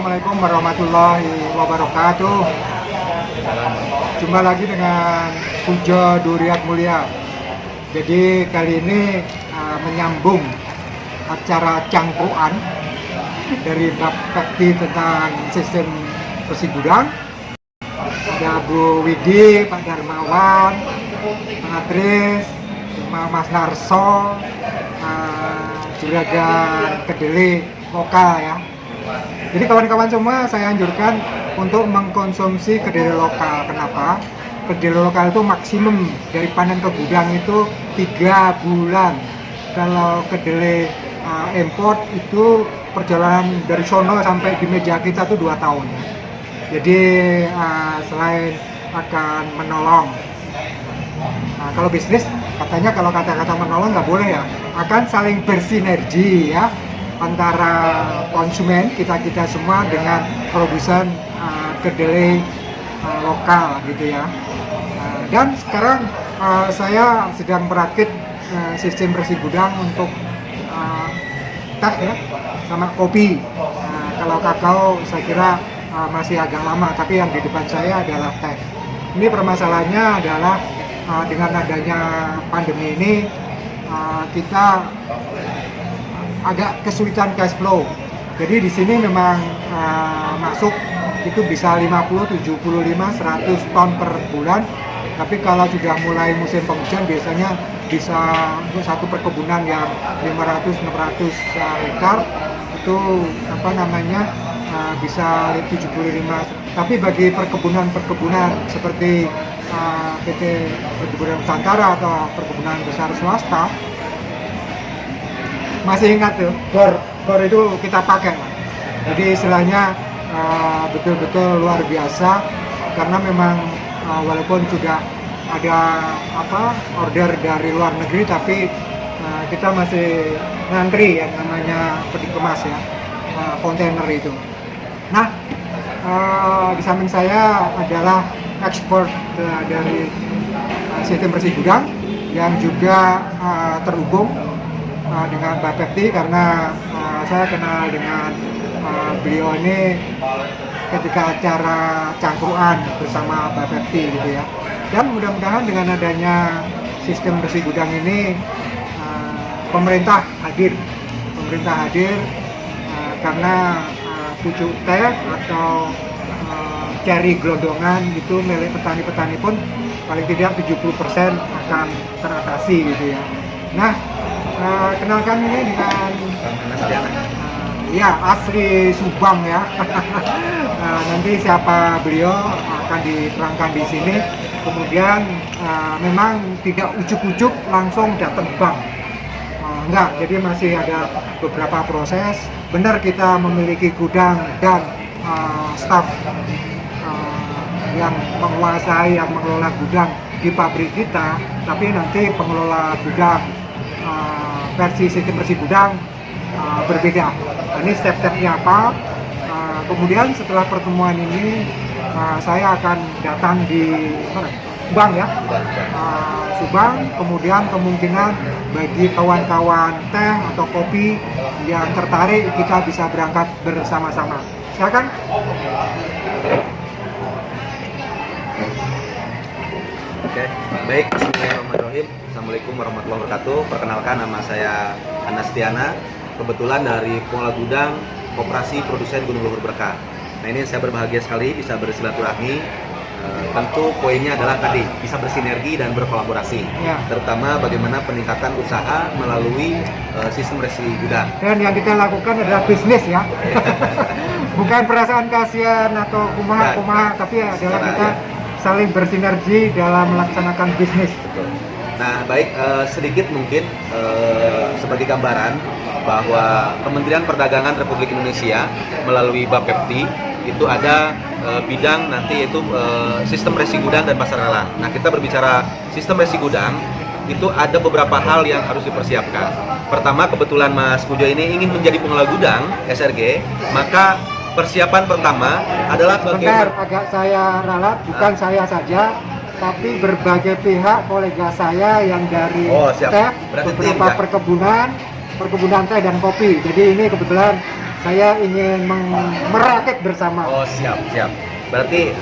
Assalamualaikum warahmatullahi wabarakatuh. Jumpa lagi dengan Pujo Duriat Mulia. Jadi kali ini menyambung acara cangkruan dari Bab Bakti tentang sistem besi gudang. Ada Bu Widi, Pak Darmawan, Pak Adris, Mas Narso, Juragan Kedelai lokal ya. Jadi kawan-kawan semua saya anjurkan untuk mengkonsumsi kedelai lokal. Kenapa? Kedelai lokal itu maksimum dari panen ke gudang itu 3 bulan. Kalau kedelai import itu perjalanan dari sono sampai di meja kita itu 2 tahun. Jadi selain akan menolong, kalau bisnis katanya kalau kata-kata menolong nggak boleh ya, akan saling bersinergi ya antara konsumen kita semua dengan produsen kedelai lokal gitu ya. Dan sekarang saya sedang merakit sistem bersih gudang untuk teh ya sama kopi. Kalau kakao saya kira masih agak lama, tapi yang di depan saya adalah teh. Ini permasalahannya adalah dengan adanya pandemi ini kita agak kesulitan cash flow. Jadi di sini memang masuk itu bisa 50, 75, 100 ton per bulan. Tapi kalau sudah mulai musim penghujan biasanya bisa untuk satu perkebunan yang 500-600 hektar itu bisa 75. Tapi bagi perkebunan seperti PT Perkebunan Nusantara atau perkebunan besar swasta, masih ingat tuh, bor itu kita pakai. Jadi istilahnya betul-betul luar biasa, karena memang walaupun sudah ada order dari luar negeri, tapi kita masih ngantri yang namanya peti kemas ya, kontainer itu. Nah, di samping saya adalah ekspor dari sistem bersih gudang yang juga terhubung dengan Mbak Pepti, karena saya kenal dengan beliau ini ketika acara cangkruan bersama Mbak Pepti gitu ya. Dan mudah-mudahan dengan adanya sistem bersih gudang ini pemerintah hadir karena pucuk teh atau ceri gelondongan itu milik petani-petani pun paling tidak 70% akan teratasi gitu ya. Nah, kenalkan ini dengan ya asli Subang ya. Nanti siapa beliau akan diterangkan di sini. Kemudian memang tidak ujuk-ujuk langsung datang bank. Enggak, jadi masih ada beberapa proses. Benar kita memiliki gudang dan staf yang menguasai, yang mengelola gudang di pabrik kita, tapi nanti pengelola gudang versi sistem bersih gudang berbeda. Ini step-stepnya apa? Kemudian setelah pertemuan ini saya akan datang di Subang ya, Subang. Kemudian kemungkinan bagi kawan-kawan teh atau kopi yang tertarik, kita bisa berangkat bersama-sama. Silakan. Oke, baik. Bismillahirrahmanirrahim. Assalamualaikum warahmatullahi wabarakatuh. Perkenalkan, nama saya Anastiana. Kebetulan dari pengelola gudang Koperasi Produsen Gunung Luhur Berkah. Nah, ini saya berbahagia sekali bisa bersilaturahmi. Tentu poinnya adalah tadi bisa bersinergi dan berkolaborasi, ya. Terutama bagaimana peningkatan usaha melalui sistem bersih gudang. Dan yang kita lakukan adalah bisnis ya. Bukan perasaan kasihan atau kumaha, tapi adalah kita saling bersinergi dalam melaksanakan bisnis. Betul. Nah, baik, sedikit mungkin sebagai gambaran bahwa Kementerian Perdagangan Republik Indonesia melalui Bapepti itu ada bidang nanti yaitu sistem resi gudang dan pasar rela. Nah, kita berbicara sistem resi gudang itu ada beberapa hal yang harus dipersiapkan. Pertama, kebetulan Mas Pujo ini ingin menjadi pengelola gudang SRG, maka persiapan pertama adalah agak saya ralat, bukan saya saja, tapi berbagai pihak kolega saya yang dari teh, beberapa perkebunan teh dan kopi. Jadi ini kebetulan saya ingin merakit bersama. Oh, siap, siap. Berarti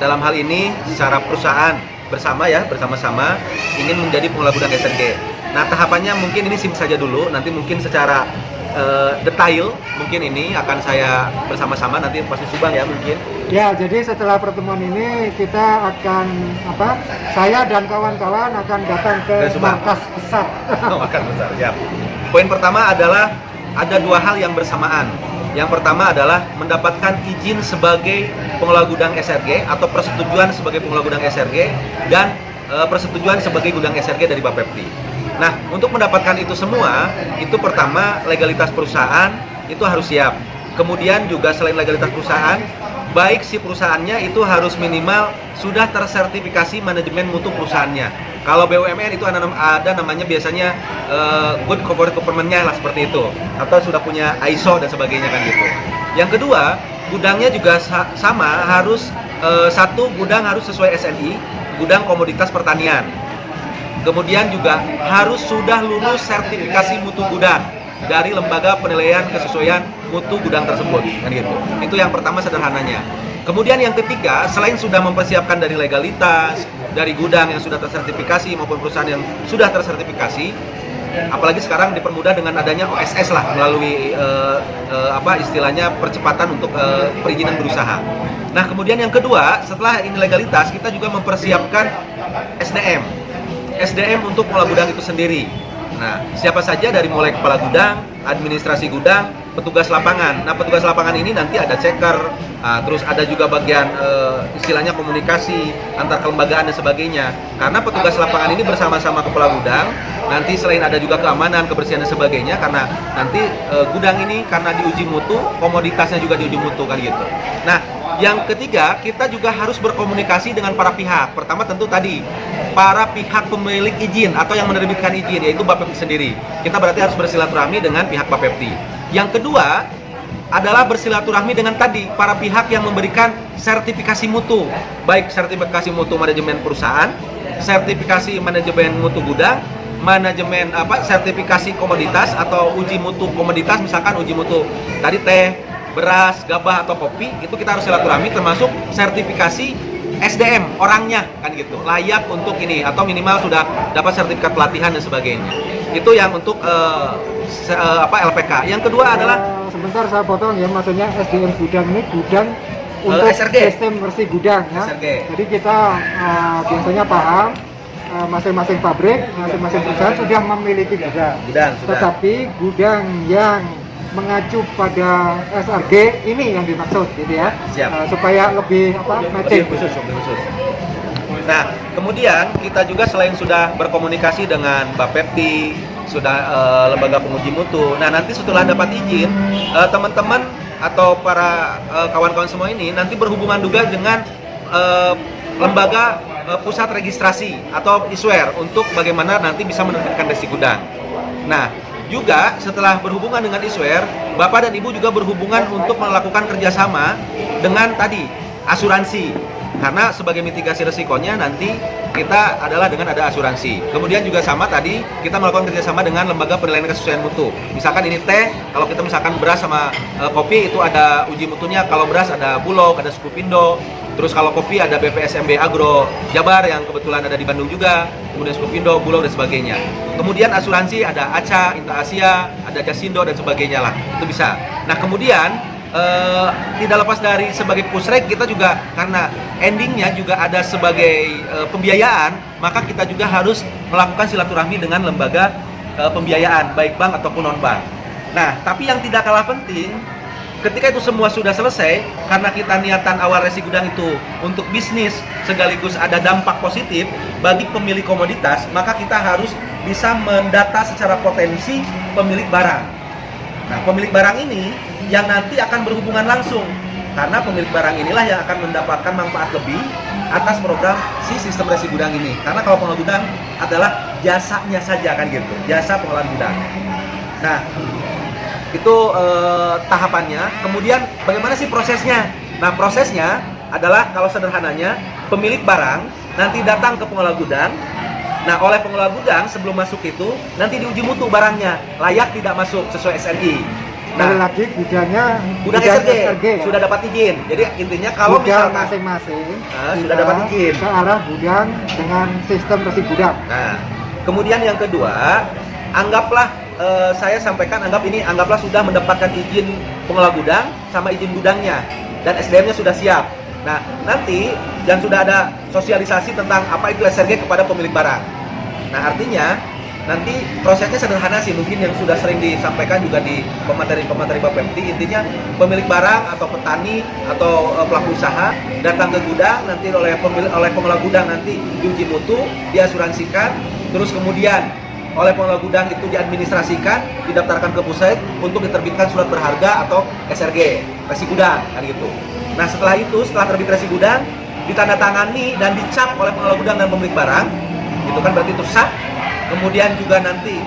dalam hal ini secara perusahaan bersama-sama ingin menjadi pengelola gudang SRG. Nah, tahapannya mungkin ini simpel saja dulu, nanti mungkin secara detail mungkin ini akan saya bersama-sama nanti pasti Subang ya mungkin. Ya, jadi setelah pertemuan ini kita akan saya dan kawan-kawan akan datang ke markas besar. Oh, markas besar, siap. Poin pertama adalah ada dua hal yang bersamaan. Yang pertama adalah mendapatkan izin sebagai pengelola gudang SRG atau persetujuan sebagai pengelola gudang SRG dan persetujuan sebagai gudang SRG dari Bapepti. Nah, untuk mendapatkan itu semua, itu pertama legalitas perusahaan itu harus siap. Kemudian juga selain legalitas perusahaan, baik si perusahaannya itu harus minimal sudah tersertifikasi manajemen mutu perusahaannya. Kalau BUMN itu ada namanya biasanya good corporate governance-nya lah seperti itu, atau sudah punya ISO dan sebagainya kan gitu. Yang kedua, gudangnya juga sama, harus satu gudang harus sesuai SNI, gudang komoditas pertanian. Kemudian juga harus sudah lulus sertifikasi mutu gudang dari lembaga penilaian kesesuaian mutu gudang tersebut, kan gitu. Itu yang pertama sederhananya. Kemudian yang ketiga, selain sudah mempersiapkan dari legalitas, dari gudang yang sudah tersertifikasi maupun perusahaan yang sudah tersertifikasi, apalagi sekarang dipermudah dengan adanya OSS lah melalui istilahnya percepatan untuk perizinan berusaha. Nah, kemudian yang kedua, setelah ini legalitas, kita juga mempersiapkan SDM untuk pengelola gudang itu sendiri. Nah, siapa saja dari mulai kepala gudang, administrasi gudang, petugas lapangan. Nah, petugas lapangan ini nanti ada checker, terus ada juga bagian istilahnya komunikasi antar kelembagaan dan sebagainya. Karena petugas lapangan ini bersama-sama kepala gudang, nanti selain ada juga keamanan, kebersihan dan sebagainya, karena nanti gudang ini karena diuji mutu, komoditasnya juga diuji mutu kan gitu. Nah, yang ketiga, kita juga harus berkomunikasi dengan para pihak. Pertama tentu tadi, para pihak pemilik izin atau yang menerbitkan izin, yaitu Bapepti sendiri. Kita berarti harus bersilaturahmi dengan pihak Bapepti. Yang kedua adalah bersilaturahmi dengan tadi, para pihak yang memberikan sertifikasi mutu. Baik sertifikasi mutu manajemen perusahaan, sertifikasi manajemen mutu gudang, manajemen sertifikasi komoditas atau uji mutu komoditas, misalkan uji mutu tadi teh, beras, gabah atau kopi, itu kita harus silaturahmi, termasuk sertifikasi SDM orangnya kan gitu, layak untuk ini atau minimal sudah dapat sertifikat pelatihan dan sebagainya. Itu yang untuk LPK. Yang kedua adalah sebentar saya potong ya, maksudnya SDM gudang ini gudang untuk SRG. sistem bersih gudang ya. SRG. Jadi kita biasanya paham masing-masing pabrik, masing-masing perusahaan sudah memiliki gudang. Sudah. Tetapi gudang yang mengacu pada SRG ini yang dimaksud gitu ya. Siap. Supaya lebih matching khusus. Nah, kemudian kita juga selain sudah berkomunikasi dengan Bapepti, sudah lembaga penguji mutu. Nah, nanti setelah dapat izin, teman-teman atau para kawan-kawan semua ini nanti berhubungan juga dengan lembaga pusat registrasi atau ISWER untuk bagaimana nanti bisa menerbitkan resi gudang. Nah, juga setelah berhubungan dengan ISWER, Bapak dan Ibu juga berhubungan untuk melakukan kerjasama dengan tadi asuransi, karena sebagai mitigasi resikonya nanti kita adalah dengan ada asuransi. Kemudian juga sama tadi kita melakukan kerjasama dengan lembaga penilaian kesesuaian mutu. Misalkan ini teh, kalau kita misalkan beras sama kopi itu ada uji mutunya. Kalau beras ada Bulog, ada Skupindo. Terus kalau kopi ada BPSMB Agro Jabar yang kebetulan ada di Bandung juga, kemudian Skupindo, Bulog dan sebagainya. Kemudian asuransi ada ACA, Inta Asia, ada Jasindo dan sebagainya lah, itu bisa. Nah, kemudian tidak lepas dari sebagai pusrek, kita juga karena endingnya juga ada sebagai pembiayaan, maka kita juga harus melakukan silaturahmi dengan lembaga pembiayaan baik bank ataupun non bank. Nah, tapi yang tidak kalah penting, ketika itu semua sudah selesai, karena kita niatan awal resi gudang itu untuk bisnis sekaligus ada dampak positif bagi pemilik komoditas, maka kita harus bisa mendata secara potensi pemilik barang. Nah, pemilik barang ini yang nanti akan berhubungan langsung, karena pemilik barang inilah yang akan mendapatkan manfaat lebih atas program si sistem resi gudang ini. Karena kalau pengelola gudang adalah jasanya saja kan gitu, jasa pengelolaan gudang. Nah, itu tahapannya. Kemudian bagaimana sih prosesnya? Nah, prosesnya adalah kalau sederhananya, pemilik barang nanti datang ke pengelola gudang. Nah, oleh pengelola gudang sebelum masuk itu nanti diuji mutu barangnya, layak tidak masuk sesuai SNI. Sekali lagi gudangnya gudang SRG ya? sudah dapat izin. Jadi intinya kalau gudang misalkan masing-masing sudah dapat izin ke arah gudang dengan sistem resi gudang. Nah, kemudian yang kedua, anggaplah saya sampaikan anggaplah sudah mendapatkan izin pengelola gudang sama izin gudangnya dan SDM-nya sudah siap. Nah, nanti dan sudah ada sosialisasi tentang apa itu SRG kepada pemilik barang. Nah, artinya nanti prosesnya sederhana sih, mungkin yang sudah sering disampaikan juga di pemateri Bapepti. Intinya pemilik barang atau petani atau pelaku usaha datang ke gudang, nanti oleh pengelola gudang nanti diuji mutu, diasuransikan, terus kemudian oleh pengelola gudang itu diadministrasikan, didaftarkan ke pusat untuk diterbitkan surat berharga atau SRG, resi gudang, kan gitu. Nah, setelah terbit resi gudang, ditandatangani dan dicap oleh pengelola gudang dan pemilik barang, itu kan berarti itu sah. Kemudian juga nanti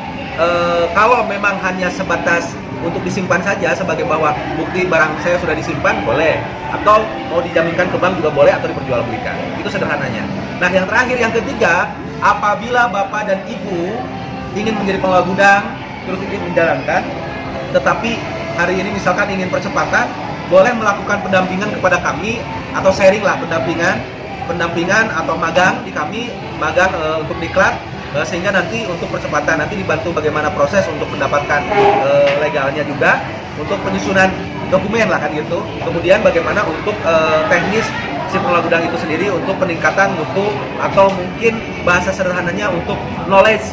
kalau memang hanya sebatas untuk disimpan saja sebagai bahwa bukti barang saya sudah disimpan, boleh, atau mau dijaminkan ke bank juga boleh, atau diperjualbelikan. Itu sederhananya. Nah, yang terakhir, yang ketiga, apabila Bapak dan Ibu ingin menjadi pengelola gudang terus ingin menjalankan, tetapi hari ini misalkan ingin percepatan, boleh melakukan pendampingan kepada kami atau sharing lah, pendampingan atau magang di kami, magang untuk diklat, sehingga nanti untuk percepatan nanti dibantu bagaimana proses untuk mendapatkan legalnya juga, untuk penyusunan dokumen lah kan gitu. Kemudian bagaimana untuk teknis si pengelola gudang itu sendiri untuk peningkatan mutu, atau mungkin bahasa sederhananya untuk knowledge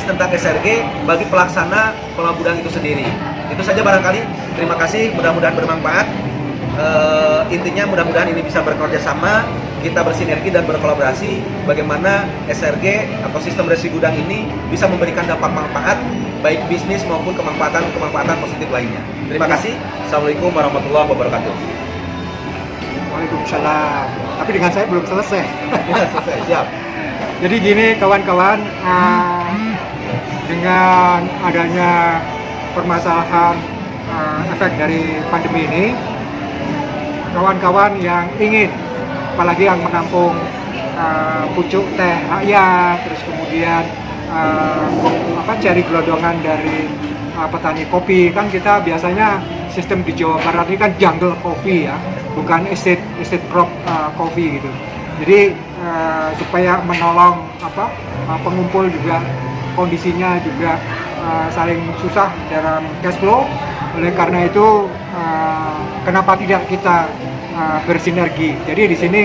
tentang SRG bagi pelaksana pengelola gudang itu sendiri. Itu saja barangkali. Terima kasih, mudah-mudahan bermanfaat. Intinya mudah-mudahan ini bisa bekerja sama, kita bersinergi dan berkolaborasi bagaimana SRG atau sistem resi gudang ini bisa memberikan dampak manfaat baik bisnis maupun kemanfaatan positif lainnya. Terima kasih. Assalamualaikum warahmatullahi wabarakatuh. Waalaikumsalam. Tapi dengan saya belum selesai. Ya, selesai. Siap. Jadi gini kawan-kawan, dengan adanya permasalahan efek dari pandemi ini, kawan-kawan yang ingin, apalagi yang menampung pucuk teh rakyat, terus kemudian cari gelodongan dari petani kopi, kan kita biasanya sistem di Jawa Barat ini kan jungle coffee ya, bukan estate crop coffee gitu. Jadi supaya menolong pengumpul juga kondisinya juga saling susah dalam cash flow. Oleh karena itu kenapa tidak kita bersinergi? Jadi di sini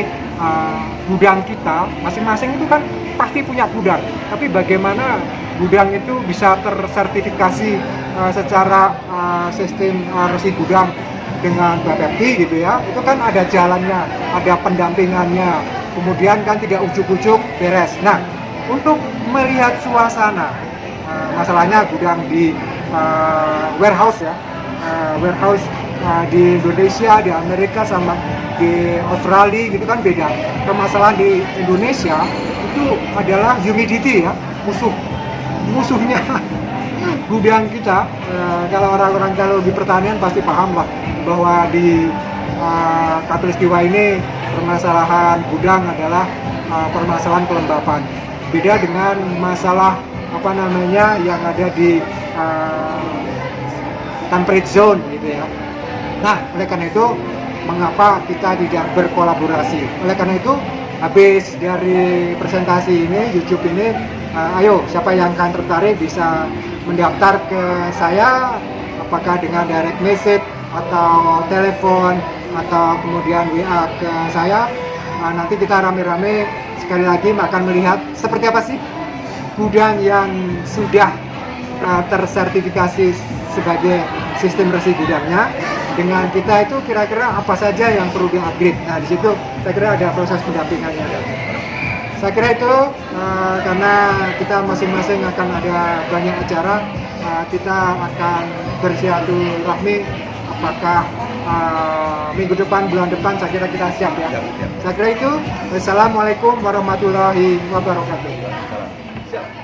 gudang kita masing-masing itu kan pasti punya gudang, tapi bagaimana gudang itu bisa tersertifikasi secara sistem resi gudang dengan Bapepti gitu ya, itu kan ada jalannya, ada pendampingannya, kemudian kan tidak ujuk-ujuk beres. Nah, untuk melihat suasana, masalahnya gudang di warehouse ya, di Indonesia, di Amerika sama di Australia gitu kan beda. Permasalahan di Indonesia itu adalah humidity ya, musuhnya gudang kita. Kalau orang-orang kalau di pertanian pasti paham lah bahwa di Katulistiwa ini permasalahan gudang adalah permasalahan kelembapan. Beda dengan masalah yang ada di temperate zone gitu ya. Nah, oleh karena itu mengapa kita tidak berkolaborasi? Oleh karena itu habis dari presentasi ini, YouTube ini, ayo siapa yang akan tertarik bisa mendaftar ke saya, apakah dengan direct message atau telepon atau kemudian WA ke saya. Nanti kita rame-rame sekali lagi akan melihat seperti apa sih gudang yang sudah tersertifikasi sebagai sistem resi gudangnya, dengan kita itu kira-kira apa saja yang perlu di-upgrade. Nah, di situ saya kira ada proses pendampingannya. Saya kira itu karena kita masing-masing akan ada banyak acara, kita akan bersilaturahmi. Apakah minggu depan, bulan depan, saya kira kita siap ya. Saya kira itu. Wassalamualaikum warahmatullahi wabarakatuh. Siap.